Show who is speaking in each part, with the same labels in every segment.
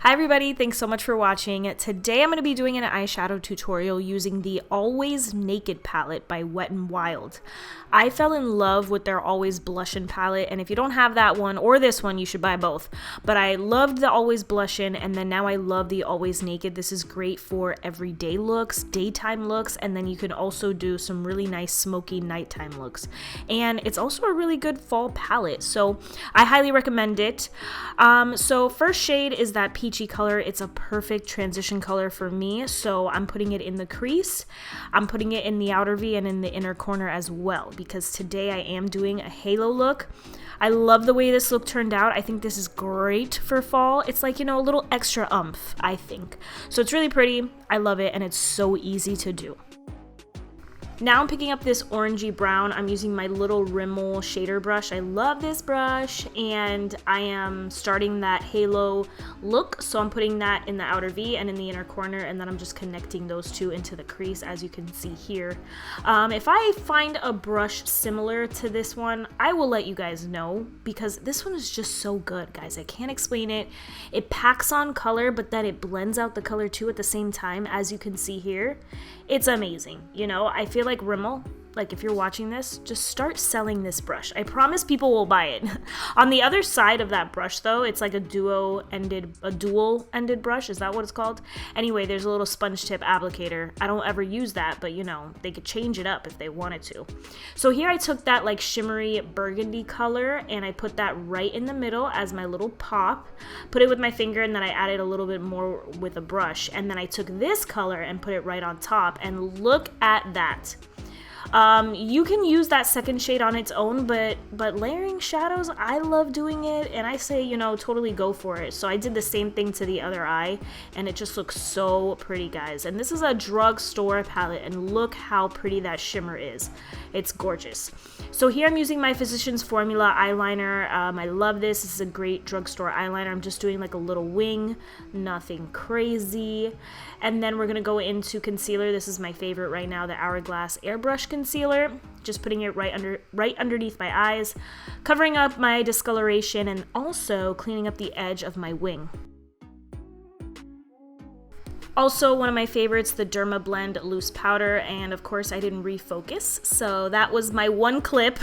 Speaker 1: Hi everybody, thanks so much for watching. Today I'm going to be doing an eyeshadow tutorial using the Always Naked palette by Wet n Wild. I fell in love with their Always Blushin' palette, and if you don't have that one or this one, you should buy both. But I loved the Always Blushin', and then now I love the Always Naked. This is great for everyday looks, daytime looks, and then you can also do some really nice smoky nighttime looks. And it's also a really good fall palette, so I highly recommend it. So first shade is that peachy color. It's a perfect transition color for me, so I'm putting it in the crease. I'm putting it in the outer V and in the inner corner as well, because today I am doing a halo look. I love the way this look turned out. I think this is great for fall. It's like, you know, a little extra oomph, I think. So it's really pretty. I love it, and it's so easy to do. Now I'm picking up this orangey brown. I'm using my little Rimmel shader brush. I love this brush, and I am starting that halo look. So I'm putting that in the outer V and in the inner corner, and then I'm just connecting those two into the crease, as you can see here. If I find a brush similar to this one, I will let you guys know, because this one is just so good, guys. I can't explain it. It packs on color, but then it blends out the color too at the same time, as you can see here. It's amazing. You know, I feel like Rimmel, like if you're watching this, just start selling this brush. I promise people will buy it. On the other side of that brush though, it's like a dual ended brush. Is that what it's called? Anyway, there's a little sponge tip applicator. I don't ever use that, but you know, they could change it up if they wanted to. So here I took that like shimmery burgundy color and I put that right in the middle as my little pop, put it with my finger, and then I added a little bit more with a brush. And then I took this color and put it right on top, and look at that. You can use that second shade on its own, but layering shadows, I love doing it, and I say, you know, totally go for it. So I did the same thing to the other eye, and it just looks so pretty, guys. And this is a drugstore palette, and look how pretty that shimmer is. It's gorgeous. So here I'm using my Physicians Formula eyeliner. I love this. This is a great drugstore eyeliner. I'm just doing like a little wing, nothing crazy. And then we're gonna go into concealer. This is my favorite right now, the Hourglass Airbrush concealer. Just putting it right underneath my eyes, covering up my discoloration, and also cleaning up the edge of my wing. Also, one of my favorites, the DERMA Blend Loose Powder, and of course I didn't refocus, so that was my one clip.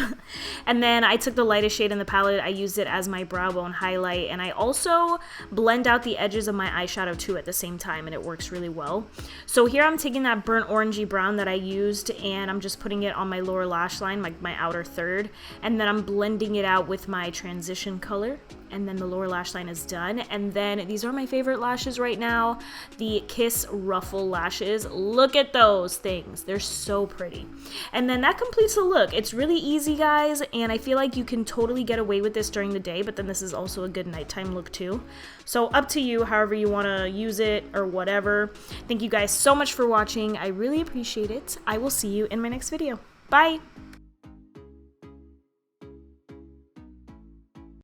Speaker 1: And then I took the lightest shade in the palette, I used it as my brow bone highlight, and I also blend out the edges of my eyeshadow too at the same time, and it works really well. So here I'm taking that burnt orangey brown that I used, and I'm just putting it on my lower lash line, like my outer third, and then I'm blending it out with my transition color. And then the lower lash line is done. And then these are my favorite lashes right now, the Kiss Ruffle lashes. Look at those things. They're so pretty. And then that completes the look. It's really easy, guys, and I feel like you can totally get away with this during the day, but then this is also a good nighttime look too. So up to you, however you want to use it or whatever. Thank you guys so much for watching. I really appreciate it. I will see you in my next video. Bye!